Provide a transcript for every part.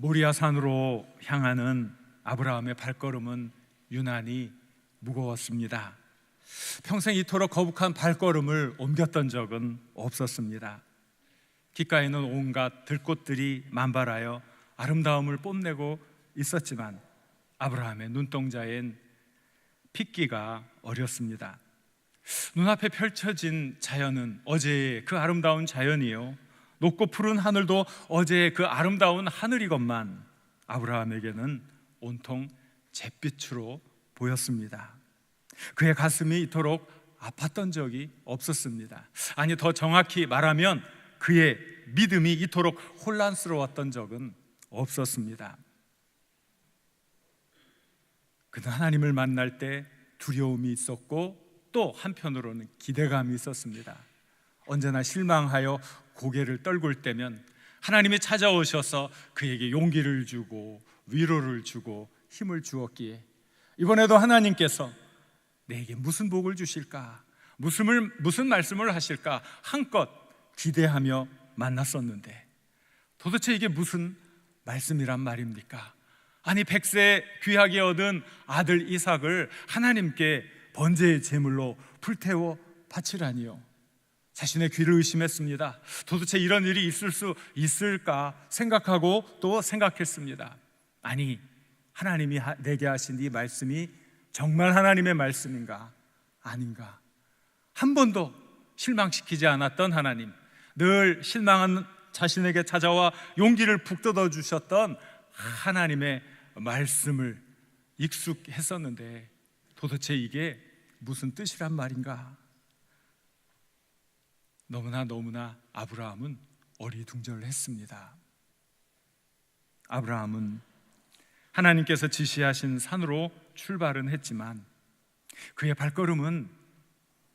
모리아 산으로 향하는 아브라함의 발걸음은 유난히 무거웠습니다. 평생 이토록 거북한 발걸음을 옮겼던 적은 없었습니다. 귓가에는 온갖 들꽃들이 만발하여 아름다움을 뽐내고 있었지만 아브라함의 눈동자엔 핏기가 어렸습니다. 눈앞에 펼쳐진 자연은 어제의 그 아름다운 자연이요, 높고 푸른 하늘도 어제의 그 아름다운 하늘이건만 아브라함에게는 온통 잿빛으로 보였습니다. 그의 가슴이 이토록 아팠던 적이 없었습니다. 아니, 더 정확히 말하면 그의 믿음이 이토록 혼란스러웠던 적은 없었습니다. 그는 하나님을 만날 때 두려움이 있었고 또 한편으로는 기대감이 있었습니다. 언제나 실망하여 고개를 떨굴 때면 하나님이 찾아오셔서 그에게 용기를 주고 위로를 주고 힘을 주었기에 이번에도 하나님께서 내게 무슨 복을 주실까, 무슨 말씀을 하실까 한껏 기대하며 만났었는데 도대체 이게 무슨 말씀이란 말입니까? 아니, 100세 귀하게 얻은 아들 이삭을 하나님께 번제의 제물로 불태워 바치라니요. 자신의 귀를 의심했습니다. 도대체 이런 일이 있을 수 있을까 생각하고 또 생각했습니다. 아니, 하나님이 내게 하신 이 말씀이 정말 하나님의 말씀인가 아닌가? 한 번도 실망시키지 않았던 하나님, 늘 실망한 자신에게 찾아와 용기를 북돋워 주셨던 하나님의 말씀을 익숙했었는데 도대체 이게 무슨 뜻이란 말인가? 너무나 아브라함은 어리둥절했습니다. 아브라함은 하나님께서 지시하신 산으로 출발은 했지만 그의 발걸음은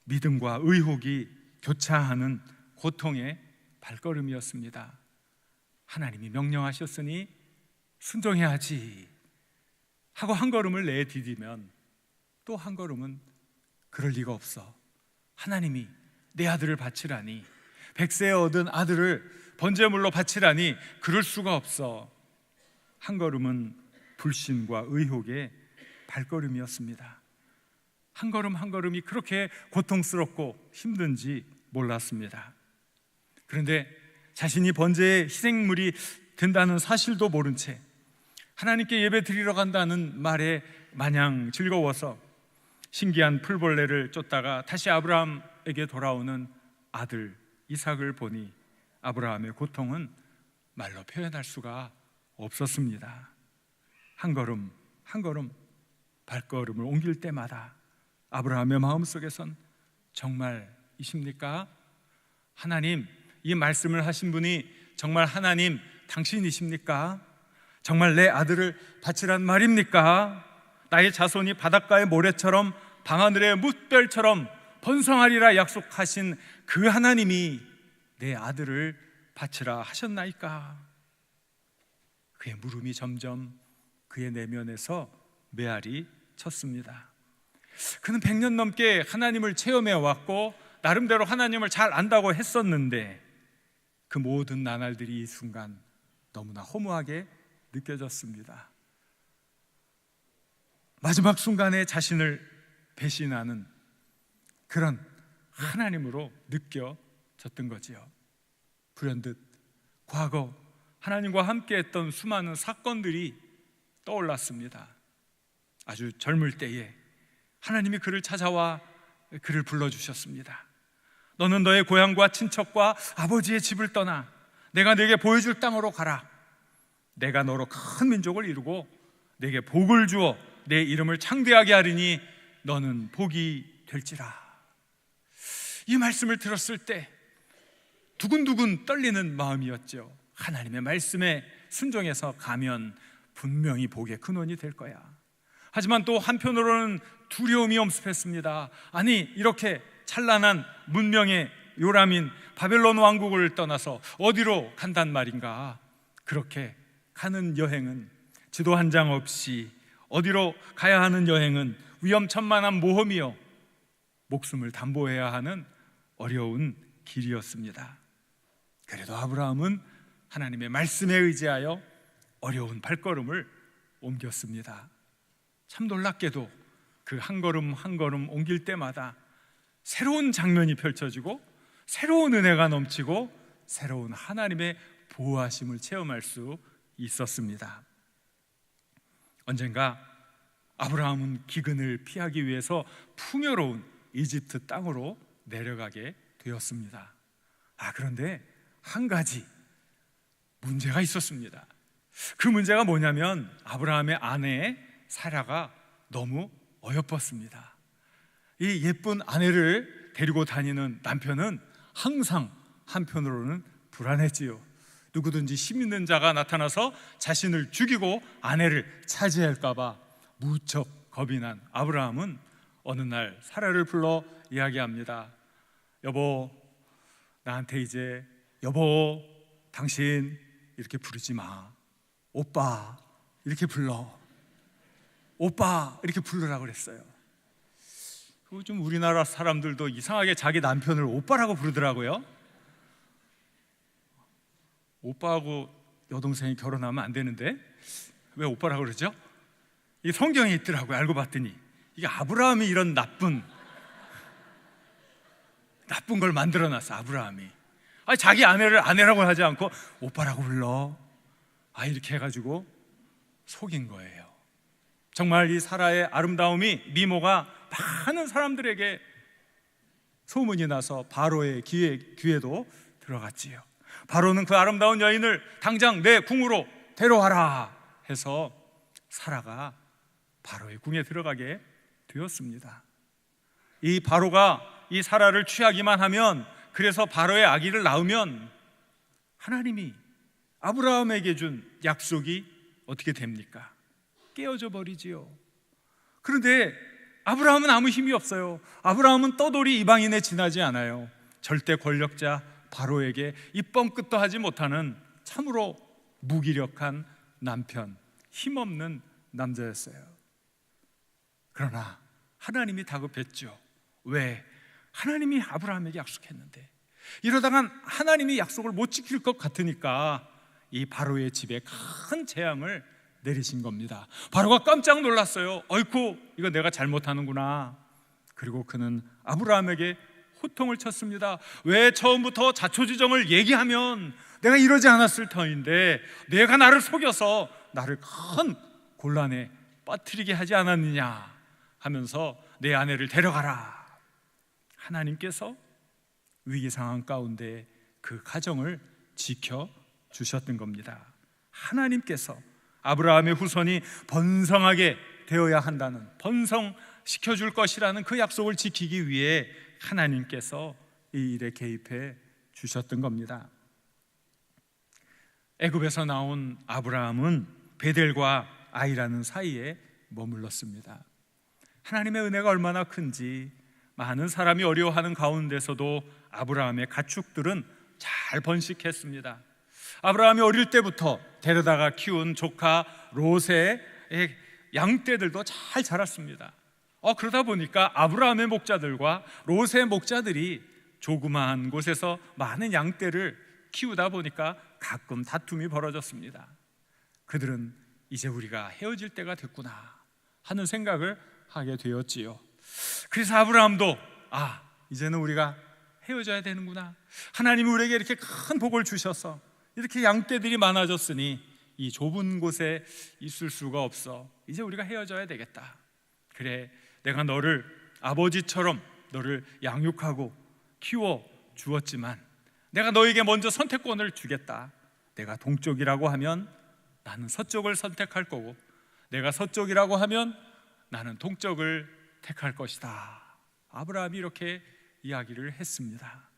믿음과 의혹이 교차하는 고통의 발걸음이었습니다. 하나님이 명령하셨으니 순종해야지 하고 한 걸음을 내디디면 또 한 걸음은 그럴 리가 없어, 하나님이 내 아들을 바치라니, 100세에 얻은 아들을 번제물로 바치라니 그럴 수가 없어. 한 걸음은 불신과 의혹의 발걸음이었습니다. 한 걸음 한 걸음이 그렇게 고통스럽고 힘든지 몰랐습니다. 그런데 자신이 번제의 희생물이 된다는 사실도 모른 채 하나님께 예배 드리러 간다는 말에 마냥 즐거워서 신기한 풀벌레를 쫓다가 다시 아브라함에게 돌아오는 아들 이삭을 보니 아브라함의 고통은 말로 표현할 수가 없었습니다. 한 걸음 한 걸음 발걸음을 옮길 때마다 아브라함의 마음속에선 정말이십니까? 하나님, 이 말씀을 하신 분이 정말 하나님 당신이십니까? 정말 내 아들을 바치란 말입니까? 나의 자손이 바닷가의 모래처럼 밤하늘의 뭇별처럼 번성하리라 약속하신 그 하나님이 내 아들을 바치라 하셨나이까? 그의 물음이 점점 그의 내면에서 메아리 쳤습니다. 그는 100년 넘게 하나님을 체험해 왔고 나름대로 하나님을 잘 안다고 했었는데 그 모든 나날들이 이 순간 너무나 허무하게 느껴졌습니다. 마지막 순간에 자신을 배신하는 그런 하나님으로 느껴졌던 거지요. 불현듯 과거 하나님과 함께 했던 수많은 사건들이 떠올랐습니다. 아주 젊을 때에 하나님이 그를 찾아와 그를 불러주셨습니다. 너는 너의 고향과 친척과 아버지의 집을 떠나 내가 네게 보여줄 땅으로 가라. 내가 너로 큰 민족을 이루고 네게 복을 주어 내 이름을 창대하게 하리니 너는 복이 될지라. 이 말씀을 들었을 때 두근두근 떨리는 마음이었죠. 하나님의 말씀에 순종해서 가면 분명히 복의 근원이 될 거야. 하지만 또 한편으로는 두려움이 엄습했습니다. 아니, 이렇게 찬란한 문명의 요람인 바벨론 왕국을 떠나서 어디로 간단 말인가? 그렇게 가는 여행은 지도 한 장 없이 어디로 가야 하는 여행은 위험천만한 모험이요, 목숨을 담보해야 하는 어려운 길이었습니다. 그래도 아브라함은 하나님의 말씀에 의지하여 어려운 발걸음을 옮겼습니다. 참 놀랍게도 그 한 걸음 한 걸음 옮길 때마다 새로운 장면이 펼쳐지고 새로운 은혜가 넘치고 새로운 하나님의 보호하심을 체험할 수 있었습니다. 언젠가 아브라함은 기근을 피하기 위해서 풍요로운 이집트 땅으로 내려가게 되었습니다. 그런데 한 가지 문제가 있었습니다. 그 문제가 뭐냐면 아브라함의 아내 사라가 너무 어여뻤습니다. 이 예쁜 아내를 데리고 다니는 남편은 항상 한편으로는 불안했지요. 누구든지 힘 있는 자가 나타나서 자신을 죽이고 아내를 차지할까 봐 무척 겁이 난 아브라함은 어느 날 사라를 불러 이야기합니다. 여보, 나한테 이제 여보, 당신 이렇게 부르지 마. 오빠 이렇게 불러. 오빠 이렇게 부르라고 그랬어요. 좀 우리나라 사람들도 이상하게 자기 남편을 오빠라고 부르더라고요. 오빠하고 여동생이 결혼하면 안 되는데 왜 오빠라고 그러죠? 이 성경에 있더라고요. 알고 봤더니 이게 아브라함이 이런 나쁜 걸 만들어놨어. 아브라함이 자기 아내를 아내라고 하지 않고 오빠라고 불러. 이렇게 해가지고 속인 거예요. 정말 이 사라의 아름다움이, 미모가 많은 사람들에게 소문이 나서 바로의 귀에도 들어갔지요. 바로는 그 아름다운 여인을 당장 내 궁으로 데려와라 해서 사라가 바로의 궁에 들어가게 되었습니다. 이 바로가 이 사라를 취하기만 하면, 그래서 바로의 아기를 낳으면 하나님이 아브라함에게 준 약속이 어떻게 됩니까? 깨어져 버리지요. 그런데 아브라함은 아무 힘이 없어요. 아브라함은 떠돌이 이방인에 지나지 않아요. 절대 권력자 바로에게 입뻥끗도 하지 못하는 참으로 무기력한 남편, 힘없는 남자였어요. 그러나 하나님이 다급했죠. 왜? 하나님이 아브라함에게 약속했는데, 이러다간 하나님이 약속을 못 지킬 것 같으니까 이 바로의 집에 큰 재앙을 내리신 겁니다. 바로가 깜짝 놀랐어요. 어이쿠, 이거 내가 잘못하는구나. 그리고 그는 아브라함에게 호통을 쳤습니다. 왜 처음부터 자초지정을 얘기하면 내가 이러지 않았을 터인데 내가 나를 속여서 나를 큰 곤란에 빠뜨리게 하지 않았느냐 하면서 내 아내를 데려가라. 하나님께서 위기 상황 가운데 그 가정을 지켜주셨던 겁니다. 하나님께서 아브라함의 후손이 번성하게 되어야 한다는, 번성시켜줄 것이라는 그 약속을 지키기 위해 하나님께서 이 일에 개입해 주셨던 겁니다. 애굽에서 나온 아브라함은 베델과 아이라는 사이에 머물렀습니다. 하나님의 은혜가 얼마나 큰지, 많은 사람이 어려워하는 가운데서도 아브라함의 가축들은 잘 번식했습니다. 아브라함이 어릴 때부터 데려다가 키운 조카 롯의 양떼들도 잘 자랐습니다. 그러다 보니까 아브라함의 목자들과 롯의 목자들이 조그마한 곳에서 많은 양떼를 키우다 보니까 가끔 다툼이 벌어졌습니다. 그들은 이제 우리가 헤어질 때가 됐구나 하는 생각을 하게 되었지요. 그래서 아브라함도 이제는 우리가 헤어져야 되는구나. 하나님이 우리에게 이렇게 큰 복을 주셔서 이렇게 양떼들이 많아졌으니 이 좁은 곳에 있을 수가 없어. 이제 우리가 헤어져야 되겠다. 그래, 내가 너를 아버지처럼 너를 양육하고 키워 주었지만 내가 너에게 먼저 선택권을 주겠다. 내가 동쪽이라고 하면 나는 서쪽을 선택할 거고, 내가 서쪽이라고 하면 나는 동쪽을 택할 것이다. 아브라함이 이렇게 이야기를 했습니다.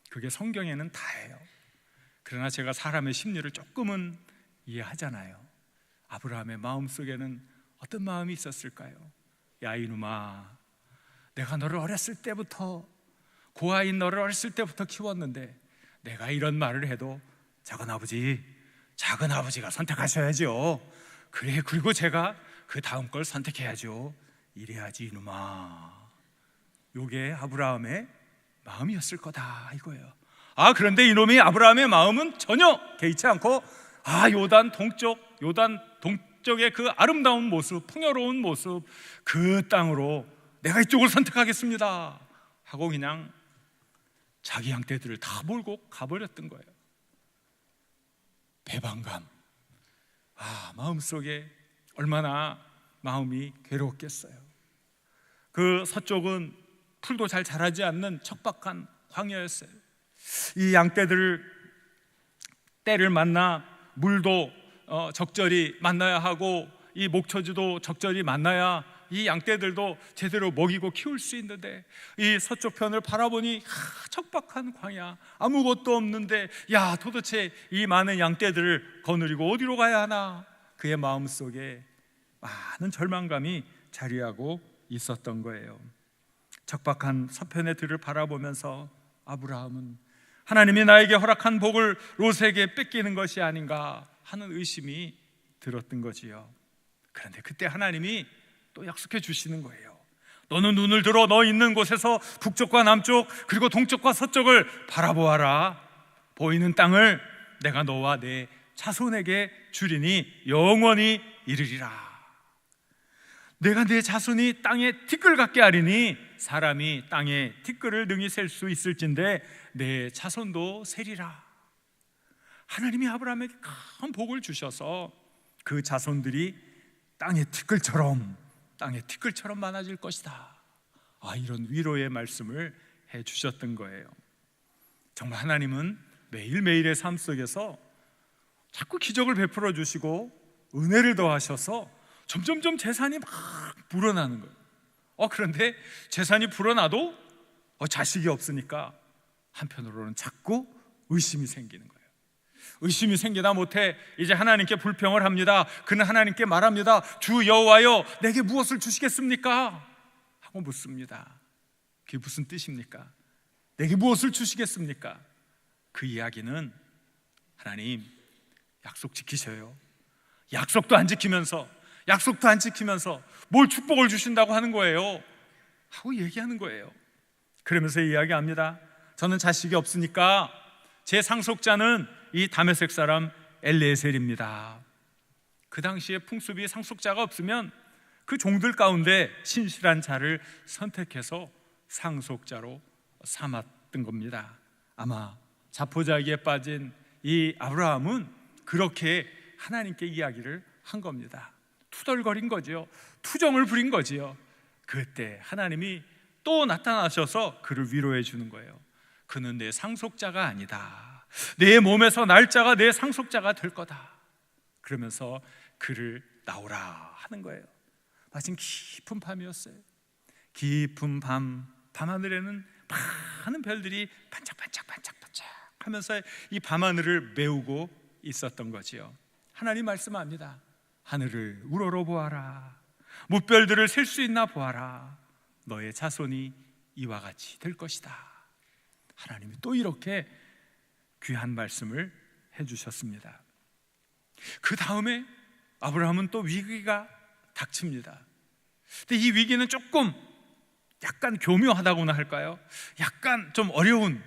그게 성경에는 다예요. 그러나 제가 사람의 심리를 조금은 이해하잖아요. 아브라함의 마음속에는 어떤 마음이 있었을까요? 야 이놈아, 내가 너를 어렸을 때부터, 고아인 너를 어렸을 때부터 키웠는데 내가 이런 말을 해도 작은 아버지가 선택하셔야죠. 그래, 그리고 제가 그 다음 걸 선택해야죠. 이래야지 이놈아. 요게 아브라함의 마음이었을 거다 이거예요. 그런데 이놈이 아브라함의 마음은 전혀 개의치 않고 요단 동쪽의 그 아름다운 모습, 풍요로운 모습, 그 땅으로 내가 이쪽을 선택하겠습니다 하고 그냥 자기 양떼들을 다 몰고 가버렸던 거예요. 배반감, 마음속에 얼마나 마음이 괴로웠겠어요. 그 서쪽은 풀도 잘 자라지 않는 척박한 광야였어요. 이 양떼들 때를 만나 물도 적절히 만나야 하고 이 목초지도 적절히 만나야 이 양떼들도 제대로 먹이고 키울 수 있는데, 이 서쪽 편을 바라보니 척박한 광야, 아무것도 없는데 도대체 이 많은 양떼들을 거느리고 어디로 가야 하나, 그의 마음속에 많은 절망감이 자리하고 있었던 거예요. 척박한 서편의 들을 바라보면서 아브라함은 하나님이 나에게 허락한 복을 롯에게 뺏기는 것이 아닌가 하는 의심이 들었던 거지요. 그런데 그때 하나님이 또 약속해 주시는 거예요. 너는 눈을 들어 너 있는 곳에서 북쪽과 남쪽 그리고 동쪽과 서쪽을 바라보아라. 보이는 땅을 내가 너와 내 자손에게 주리니 영원히 이르리라. 내가 내 자손이 땅에 티끌 같게 하리니 사람이 땅에 티끌을 능히 셀 수 있을진데 내 자손도 세리라. 하나님이 아브라함에게 큰 복을 주셔서 그 자손들이 땅의 티끌처럼 많아질 것이다. 이런 위로의 말씀을 해 주셨던 거예요. 정말 하나님은 매일매일의 삶 속에서 자꾸 기적을 베풀어 주시고 은혜를 더하셔서 점점점 재산이 막 불어나는 거예요. 그런데 재산이 불어나도 자식이 없으니까 한편으로는 자꾸 의심이 생기는 거예요. 의심이 생기다 못해 이제 하나님께 불평을 합니다. 그는 하나님께 말합니다. 주 여호와여, 내게 무엇을 주시겠습니까? 하고 묻습니다. 그게 무슨 뜻입니까? 내게 무엇을 주시겠습니까? 그 이야기는 하나님 약속 지키셔요. 약속도 안 지키면서 뭘 축복을 주신다고 하는 거예요 하고 얘기하는 거예요. 그러면서 이야기합니다. 저는 자식이 없으니까 제 상속자는 이 다메섹 사람 엘리에셀입니다. 그 당시에 풍습이 상속자가 없으면 그 종들 가운데 신실한 자를 선택해서 상속자로 삼았던 겁니다. 아마 자포자기에 빠진 이 아브라함은 그렇게 하나님께 이야기를 한 겁니다. 투덜거린 거지요. 투정을 부린 거지요. 그때 하나님이 또 나타나셔서 그를 위로해 주는 거예요. 그는 내 상속자가 아니다. 내 몸에서 날짜가 내 상속자가 될 거다. 그러면서 그를 낳으라 하는 거예요. 마침 깊은 밤이었어요. 깊은 밤하늘에는 많은 별들이 반짝반짝 하면서 이 밤하늘을 메우고 있었던 거지요. 하나님 말씀합니다. 하늘을 우러러 보아라. 무별들을 셀 수 있나 보아라. 너의 자손이 이와 같이 될 것이다. 하나님이 또 이렇게 귀한 말씀을 해주셨습니다. 그 다음에 아브라함은 또 위기가 닥칩니다. 근데 이 위기는 조금 약간 교묘하다고나 할까요? 약간 좀 어려운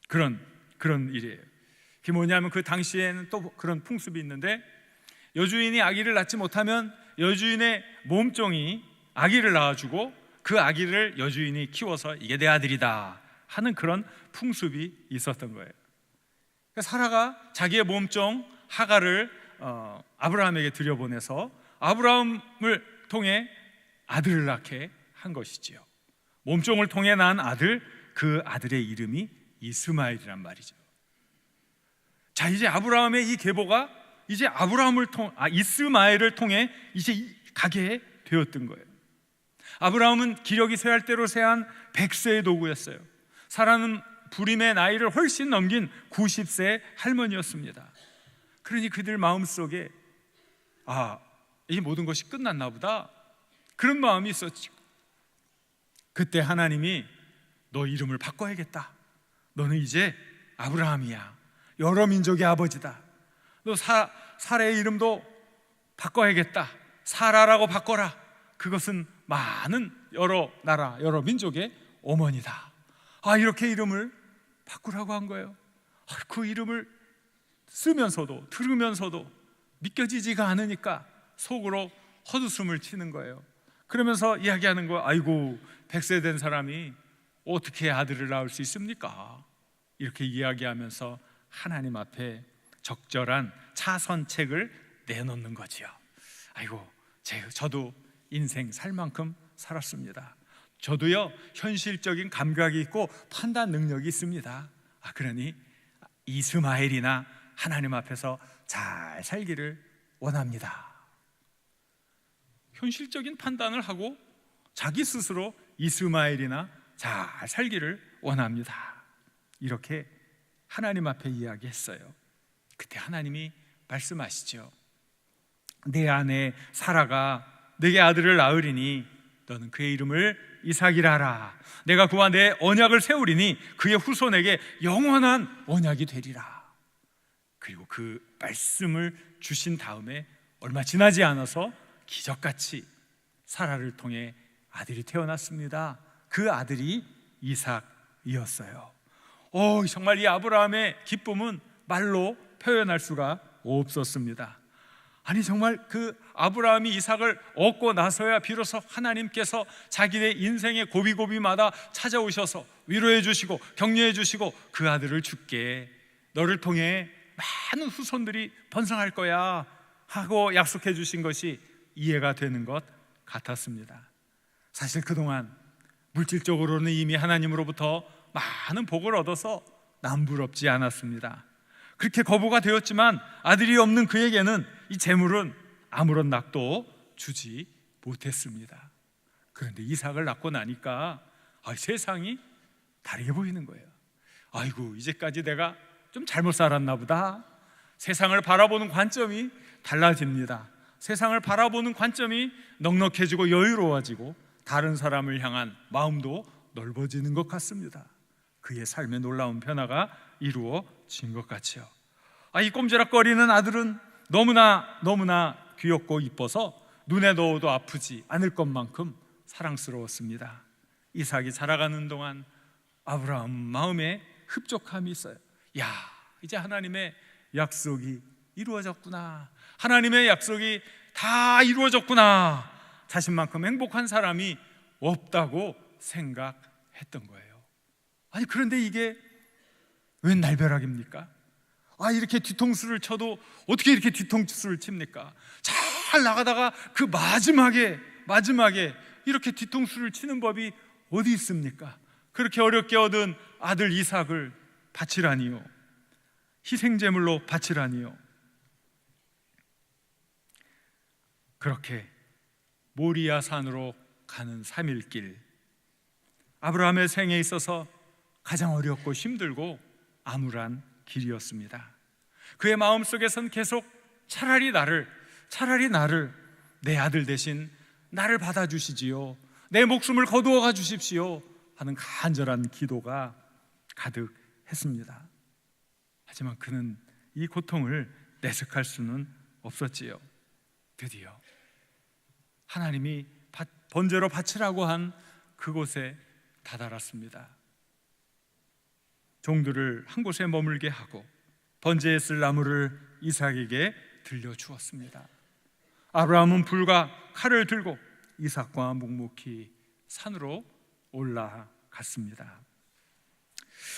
그런 일이에요. 그게 뭐냐면 그 당시에는 또 그런 풍습이 있는데, 여주인이 아기를 낳지 못하면 여주인의 몸종이 아기를 낳아주고 그 아기를 여주인이 키워서 이게 내 아들이다 하는 그런 풍습이 있었던 거예요. 그러니까 사라가 자기의 몸종 하가를 아브라함에게 들여보내서 아브라함을 통해 아들을 낳게 한 것이지요. 몸종을 통해 낳은 아들, 그 아들의 이름이 이스마엘이란 말이죠. 자, 이제 아브라함의 이 계보가 이제 이스마엘을 통해 이제 가게 되었던 거예요. 아브라함은 기력이 쇠할 대로 쇠한 100세의 도구였어요. 사라는 불임의 나이를 훨씬 넘긴 90세의 할머니였습니다. 그러니 그들 마음속에 이 모든 것이 끝났나 보다, 그런 마음이 있었죠. 그때 하나님이 너 이름을 바꿔야겠다. 너는 이제 아브라함이야. 여러 민족의 아버지다. 너 사라의 이름도 바꿔야겠다. 사라라고 바꿔라. 그것은 많은 여러 나라, 여러 민족의 어머니다. 이렇게 이름을 바꾸라고 한 거예요. 그 이름을 쓰면서도 들으면서도 믿겨지지가 않으니까 속으로 헛웃음을 치는 거예요. 그러면서 이야기하는 거예요. 아이고, 100세 된 사람이 어떻게 아들을 낳을 수 있습니까? 이렇게 이야기하면서 하나님 앞에 적절한 차선책을 내놓는 거지요. 아이고, 저도 인생 살 만큼 살았습니다. 저도요, 현실적인 감각이 있고 판단 능력이 있습니다. 그러니 이스마엘이나 하나님 앞에서 잘 살기를 원합니다. 현실적인 판단을 하고 자기 스스로 이스마엘이나 잘 살기를 원합니다. 이렇게 하나님 앞에 이야기했어요. 그때 하나님이 말씀하시죠. 내 아내 사라가 내게 아들을 낳으리니 너는 그의 이름을 이삭이라 하라. 내가 그와 내 언약을 세우리니 그의 후손에게 영원한 언약이 되리라. 그리고 그 말씀을 주신 다음에 얼마 지나지 않아서 기적같이 사라를 통해 아들이 태어났습니다. 그 아들이 이삭이었어요. 정말 이 아브라함의 기쁨은 말로 표현할 수가 없었습니다. 아니, 정말 그 아브라함이 이삭을 얻고 나서야 비로소 하나님께서 자기의 인생의 고비고비마다 찾아오셔서 위로해 주시고 격려해 주시고 그 아들을 줄게, 너를 통해 많은 후손들이 번성할 거야 하고 약속해 주신 것이 이해가 되는 것 같았습니다. 사실 그동안 물질적으로는 이미 하나님으로부터 많은 복을 얻어서 남부럽지 않았습니다. 그렇게 거부가 되었지만 아들이 없는 그에게는 이 재물은 아무런 낙도 주지 못했습니다. 그런데 이삭을 낳고 나니까 세상이 다르게 보이는 거예요. 아이고, 이제까지 내가 좀 잘못 살았나 보다. 세상을 바라보는 관점이 달라집니다. 세상을 바라보는 관점이 넉넉해지고 여유로워지고 다른 사람을 향한 마음도 넓어지는 것 같습니다. 그의 삶에 놀라운 변화가 이루어진 것 같죠. 이 꼼지락거리는 아들은 너무나 귀엽고 이뻐서 눈에 넣어도 아프지 않을 것만큼 사랑스러웠습니다. 이삭이 자라가는 동안 아브라함 마음에 흡족함이 있어요. 이제 하나님의 약속이 이루어졌구나. 하나님의 약속이 다 이루어졌구나. 자신만큼 행복한 사람이 없다고 생각했던 거예요. 그런데 이게 웬 날벼락입니까? 이렇게 뒤통수를 쳐도 어떻게 이렇게 뒤통수를 칩니까? 잘 나가다가 그 마지막에 이렇게 뒤통수를 치는 법이 어디 있습니까? 그렇게 어렵게 얻은 아들 이삭을 바치라니요, 희생제물로 바치라니요. 그렇게 모리아 산으로 가는 3일길, 아브라함의 생에 있어서 가장 어렵고 힘들고 암울한 길이었습니다. 그의 마음속에선 계속 차라리 나를 내 아들 대신 나를 받아주시지요, 내 목숨을 거두어가 주십시오 하는 간절한 기도가 가득했습니다. 하지만 그는 이 고통을 내색할 수는 없었지요. 드디어 하나님이 번제로 바치라고 한 그곳에 다다랐습니다. 종들을 한 곳에 머물게 하고 번제에 쓸 나무를 이삭에게 들려주었습니다. 아브라함은 불과 칼을 들고 이삭과 묵묵히 산으로 올라갔습니다.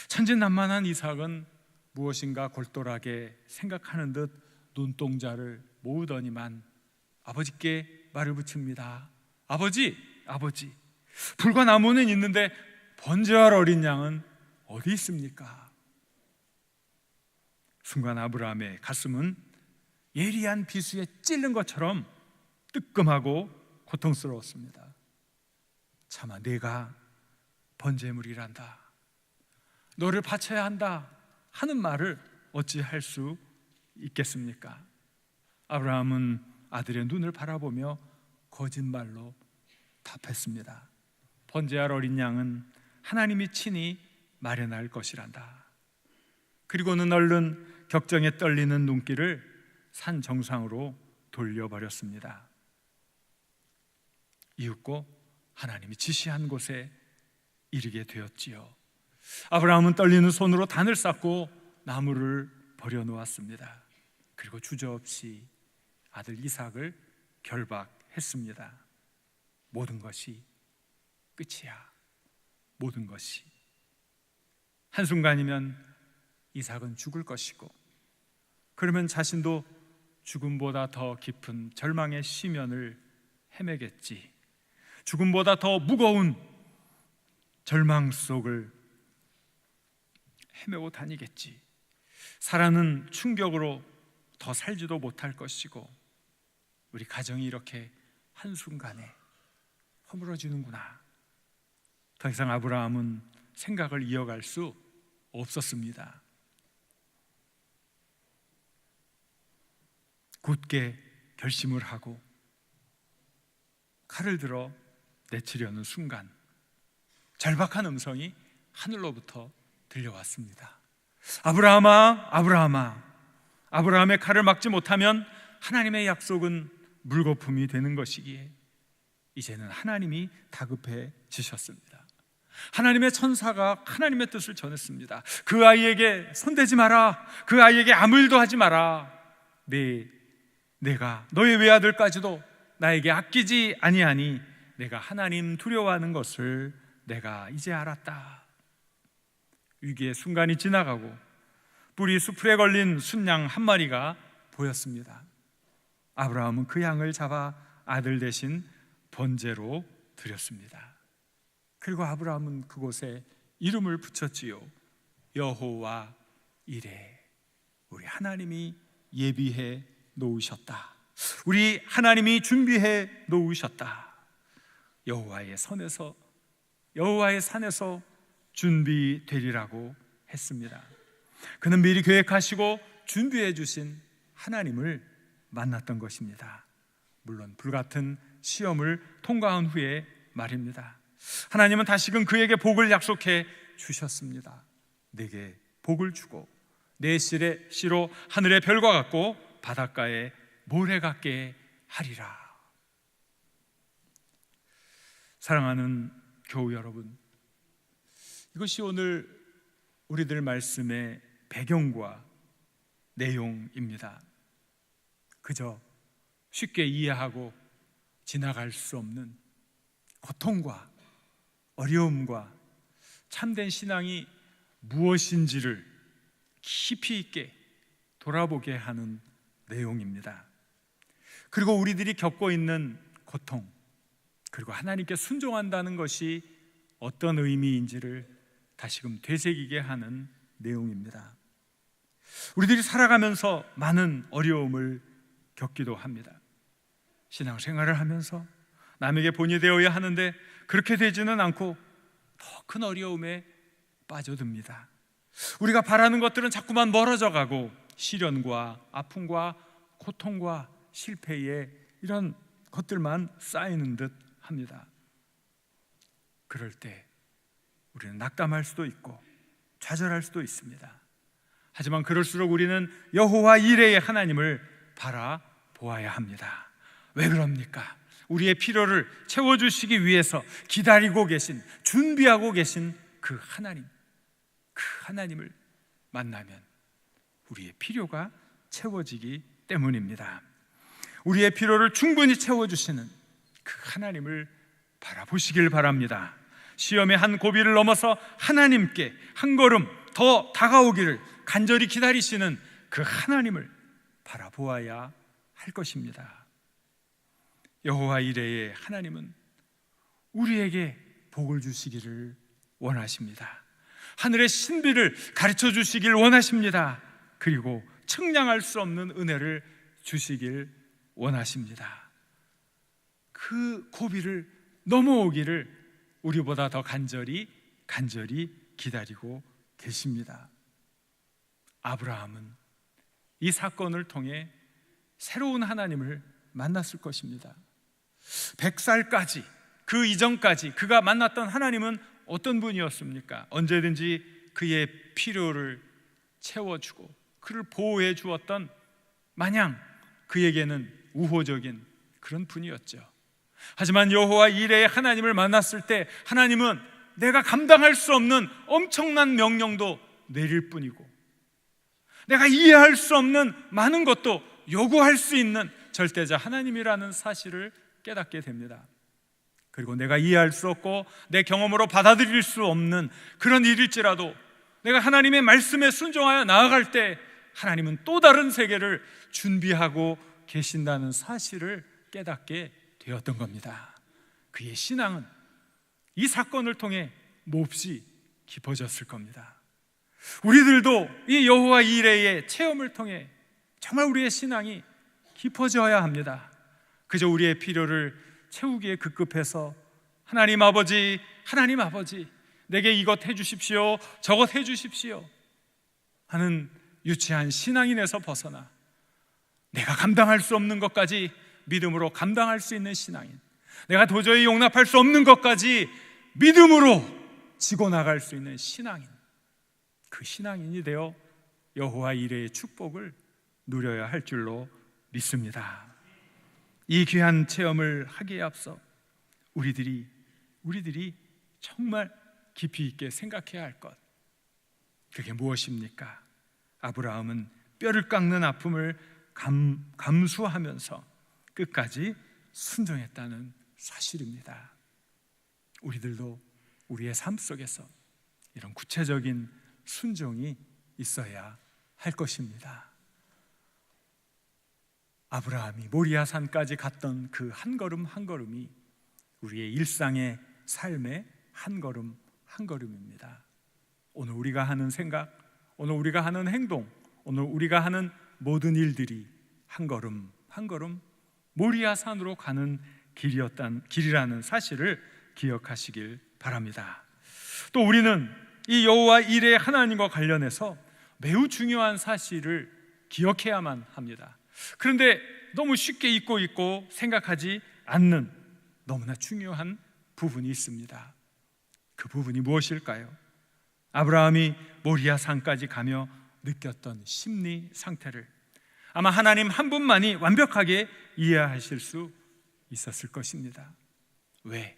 천진난만한 이삭은 무엇인가 골똘하게 생각하는 듯 눈동자를 모으더니만 아버지께 말을 붙입니다. 아버지, 불과 나무는 있는데 번제할 어린 양은 어디 있습니까? 순간 아브라함의 가슴은 예리한 비수에 찔른 것처럼 뜨끔하고 고통스러웠습니다. 차마 내가 번제물이란다, 너를 바쳐야 한다 하는 말을 어찌 할 수 있겠습니까? 아브라함은 아들의 눈을 바라보며 거짓말로 답했습니다. 번제할 어린 양은 하나님이 친히 마련할 것이란다. 그리고는 얼른 격정에 떨리는 눈길을 산 정상으로 돌려버렸습니다. 이윽고 하나님이 지시한 곳에 이르게 되었지요. 아브라함은 떨리는 손으로 단을 쌓고 나무를 버려놓았습니다. 그리고 주저없이 아들 이삭을 결박했습니다. 모든 것이 끝이야. 모든 것이. 한순간이면 이삭은 죽을 것이고, 그러면 자신도 죽음보다 더 깊은 절망의 시면을 헤매겠지. 죽음보다 더 무거운 절망 속을 헤매고 다니겠지. 사라는 충격으로 더 살지도 못할 것이고, 우리 가정이 이렇게 한순간에 허물어지는구나. 더 이상 아브라함은 생각을 이어갈 수 없었습니다. 굳게 결심을 하고 칼을 들어 내치려는 순간 절박한 음성이 하늘로부터 들려왔습니다. 아브라함아, 아브라함아. 아브라함의 칼을 막지 못하면 하나님의 약속은 물거품이 되는 것이기에 이제는 하나님이 다급해지셨습니다. 하나님의 천사가 하나님의 뜻을 전했습니다. 그 아이에게 손대지 마라. 그 아이에게 아무 일도 하지 마라. 내가 너의 외아들까지도 나에게 아끼지 아니하니 내가 하나님 두려워하는 것을 내가 이제 알았다. 위기의 순간이 지나가고 뿔이 수풀에 걸린 순양 한 마리가 보였습니다. 아브라함은 그 양을 잡아 아들 대신 번제로 드렸습니다. 그리고 아브라함은 그곳에 이름을 붙였지요. 여호와 이레. 우리 하나님이 예비해 놓으셨다. 우리 하나님이 준비해 놓으셨다. 여호와의 산에서 준비되리라고 했습니다. 그는 미리 계획하시고 준비해 주신 하나님을 만났던 것입니다. 물론 불같은 시험을 통과한 후에 말입니다. 하나님은 다시금 그에게 복을 약속해 주셨습니다. 내게 복을 주고 내 씨로 하늘의 별과 같고 바닷가에 모래 같게 하리라. 사랑하는 교우 여러분, 이것이 오늘 우리들 말씀의 배경과 내용입니다. 그저 쉽게 이해하고 지나갈 수 없는 고통과 어려움과 참된 신앙이 무엇인지를 깊이 있게 돌아보게 하는 내용입니다. 그리고 우리들이 겪고 있는 고통, 그리고 하나님께 순종한다는 것이 어떤 의미인지를 다시금 되새기게 하는 내용입니다. 우리들이 살아가면서 많은 어려움을 겪기도 합니다. 신앙생활을 하면서 남에게 본이 되어야 하는데 그렇게 되지는 않고 더 큰 어려움에 빠져듭니다. 우리가 바라는 것들은 자꾸만 멀어져 가고 시련과 아픔과 고통과 실패에 이런 것들만 쌓이는 듯 합니다. 그럴 때 우리는 낙담할 수도 있고 좌절할 수도 있습니다. 하지만 그럴수록 우리는 여호와 이레의 하나님을 바라보아야 합니다. 왜 그럽니까? 우리의 필요를 채워주시기 위해서 기다리고 계신, 준비하고 계신 그 하나님을 만나면 우리의 필요가 채워지기 때문입니다. 우리의 필요를 충분히 채워주시는 그 하나님을 바라보시길 바랍니다. 시험의 한 고비를 넘어서 하나님께 한 걸음 더 다가오기를 간절히 기다리시는 그 하나님을 바라보아야 할 것입니다. 여호와 이레의 하나님은 우리에게 복을 주시기를 원하십니다. 하늘의 신비를 가르쳐 주시길 원하십니다. 그리고 측량할 수 없는 은혜를 주시길 원하십니다. 그 고비를 넘어오기를 우리보다 더 간절히 기다리고 계십니다. 아브라함은 이 사건을 통해 새로운 하나님을 만났을 것입니다. 100살까지, 그 이전까지 그가 만났던 하나님은 어떤 분이었습니까? 언제든지 그의 필요를 채워주고 그를 보호해 주었던 마냥 그에게는 우호적인 그런 분이었죠. 하지만 여호와 이레의 하나님을 만났을 때 하나님은 내가 감당할 수 없는 엄청난 명령도 내릴 뿐이고 내가 이해할 수 없는 많은 것도 요구할 수 있는 절대자 하나님이라는 사실을 깨닫게 됩니다. 그리고 내가 이해할 수 없고 내 경험으로 받아들일 수 없는 그런 일일지라도 내가 하나님의 말씀에 순종하여 나아갈 때 하나님은 또 다른 세계를 준비하고 계신다는 사실을 깨닫게 되었던 겁니다. 그의 신앙은 이 사건을 통해 몹시 깊어졌을 겁니다. 우리들도 이 여호와 이레의 체험을 통해 정말 우리의 신앙이 깊어져야 합니다. 그저 우리의 필요를 채우기에 급급해서 하나님 아버지, 하나님 아버지, 내게 이것 해주십시오, 저것 해주십시오 하는 유치한 신앙인에서 벗어나 내가 감당할 수 없는 것까지 믿음으로 감당할 수 있는 신앙인, 내가 도저히 용납할 수 없는 것까지 믿음으로 지고 나갈 수 있는 신앙인, 그 신앙인이 되어 여호와 이레의 축복을 누려야 할 줄로 믿습니다. 이 귀한 체험을 하기에 앞서 우리들이 정말 깊이 있게 생각해야 할 것, 그게 무엇입니까? 아브라함은 뼈를 깎는 아픔을 감수하면서 끝까지 순종했다는 사실입니다. 우리들도 우리의 삶 속에서 이런 구체적인 순종이 있어야 할 것입니다. 아브라함이 모리아산까지 갔던 그 한 걸음 한 걸음이 우리의 일상의 삶의 한 걸음 한 걸음입니다. 오늘 우리가 하는 생각, 오늘 우리가 하는 행동, 오늘 우리가 하는 모든 일들이 한 걸음 한 걸음 모리아산으로 가는 길이라는 사실을 기억하시길 바랍니다. 또 우리는 이 여호와 이레 하나님과 관련해서 매우 중요한 사실을 기억해야만 합니다. 그런데 너무 쉽게 잊고 있고 생각하지 않는 너무나 중요한 부분이 있습니다. 그 부분이 무엇일까요? 아브라함이 모리아 산까지 가며 느꼈던 심리 상태를 아마 하나님 한 분만이 완벽하게 이해하실 수 있었을 것입니다. 왜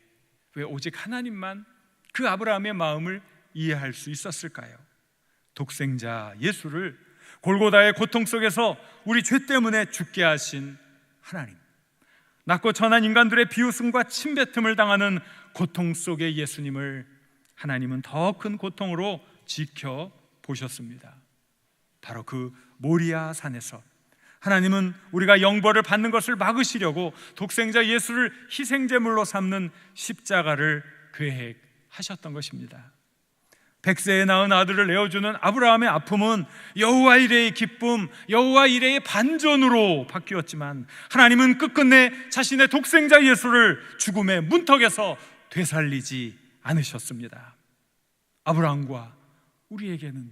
오직 하나님만 그 아브라함의 마음을 이해할 수 있었을까요? 독생자 예수를 골고다의 고통 속에서 우리 죄 때문에 죽게 하신 하나님, 낮고 천한 인간들의 비웃음과 침뱉음을 당하는 고통 속의 예수님을 하나님은 더 큰 고통으로 지켜보셨습니다. 바로 그 모리아 산에서 하나님은 우리가 영벌을 받는 것을 막으시려고 독생자 예수를 희생제물로 삼는 십자가를 계획하셨던 것입니다. 100세에 낳은 아들을 내어주는 아브라함의 아픔은 여호와 이레의 기쁨, 여호와 이레의 반전으로 바뀌었지만 하나님은 끝끝내 자신의 독생자 예수를 죽음의 문턱에서 되살리지 않으셨습니다. 아브라함과 우리에게는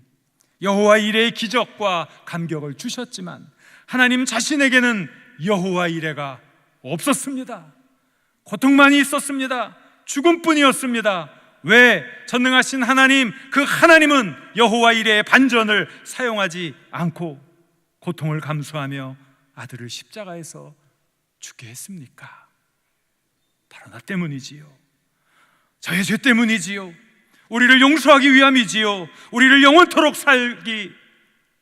여호와 이레의 기적과 감격을 주셨지만 하나님 자신에게는 여호와 이레가 없었습니다. 고통만이 있었습니다. 죽음뿐이었습니다. 왜? 전능하신 하나님, 그 하나님은 여호와 이레의 반전을 사용하지 않고 고통을 감수하며 아들을 십자가에서 죽게 했습니까? 바로 나 때문이지요. 저의 죄 때문이지요. 우리를 용서하기 위함이지요. 우리를 영원토록 살기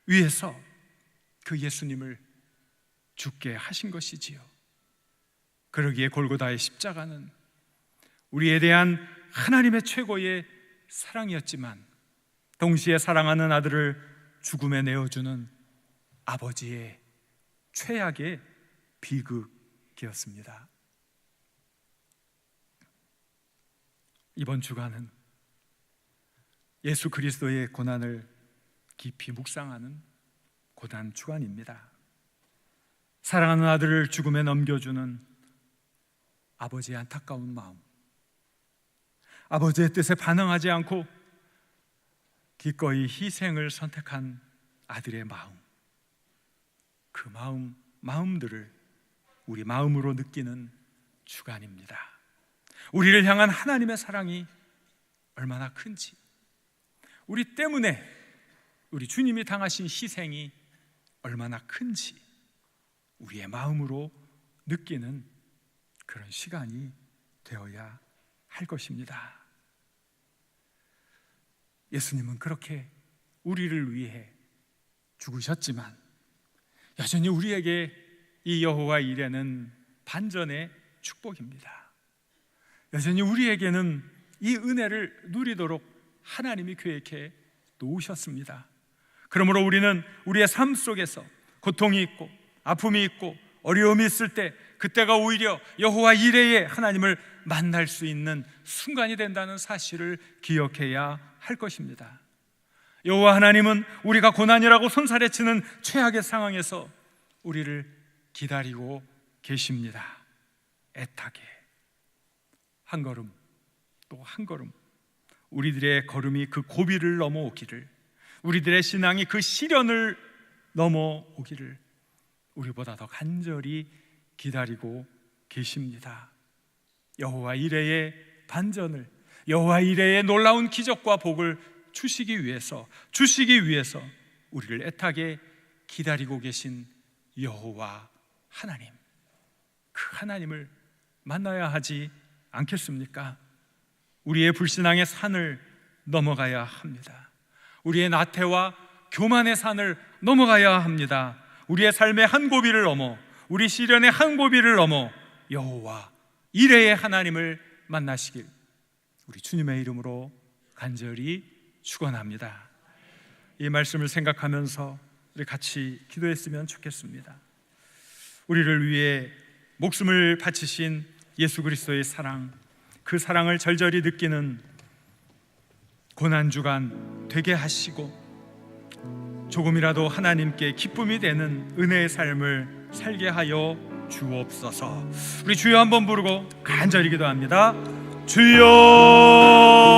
위해서 그 예수님을 죽게 하신 것이지요. 그러기에 골고다의 십자가는 우리에 대한 하나님의 최고의 사랑이었지만 동시에 사랑하는 아들을 죽음에 내어주는 아버지의 최악의 비극이었습니다. 이번 주간은 예수 그리스도의 고난을 깊이 묵상하는 고난 주간입니다. 사랑하는 아들을 죽음에 넘겨주는 아버지의 안타까운 마음, 아버지의 뜻에 반응하지 않고 기꺼이 희생을 선택한 아들의 마음, 그 마음들을 우리 마음으로 느끼는 주간입니다. 우리를 향한 하나님의 사랑이 얼마나 큰지, 우리 때문에 우리 주님이 당하신 희생이 얼마나 큰지 우리의 마음으로 느끼는 그런 시간이 되어야 할 것입니다. 예수님은 그렇게 우리를 위해 죽으셨지만 여전히 우리에게 이 여호와 이레는 반전의 축복입니다. 여전히 우리에게는 이 은혜를 누리도록 하나님이 계획해 놓으셨습니다. 그러므로 우리는 우리의 삶 속에서 고통이 있고 아픔이 있고 어려움이 있을 때, 그때가 오히려 여호와 이레의 하나님을 만날 수 있는 순간이 된다는 사실을 기억해야 할 것입니다. 여호와 하나님은 우리가 고난이라고 손사래치는 최악의 상황에서 우리를 기다리고 계십니다. 애타게 한 걸음 또 한 걸음 우리들의 걸음이 그 고비를 넘어오기를, 우리들의 신앙이 그 시련을 넘어오기를 우리보다 더 간절히 기다리고 계십니다. 여호와 이레의 반전을, 여호와 이레의 놀라운 기적과 복을 주시기 위해서 우리를 애타게 기다리고 계신 여호와 하나님, 그 하나님을 만나야 하지 않겠습니까? 우리의 불신앙의 산을 넘어가야 합니다. 우리의 나태와 교만의 산을 넘어가야 합니다. 우리의 삶의 한 고비를 넘어, 우리 시련의 한 고비를 넘어 여호와 이레의 하나님을 만나시길 우리 주님의 이름으로 간절히 축원합니다. 이 말씀을 생각하면서 우리 같이 기도했으면 좋겠습니다. 우리를 위해 목숨을 바치신 예수 그리스도의 사랑, 그 사랑을 절절히 느끼는 고난주간 되게 하시고 조금이라도 하나님께 기쁨이 되는 은혜의 삶을 살게 하여 주옵소서. 우리 주여 한번 부르고 간절히 기도합니다. 주여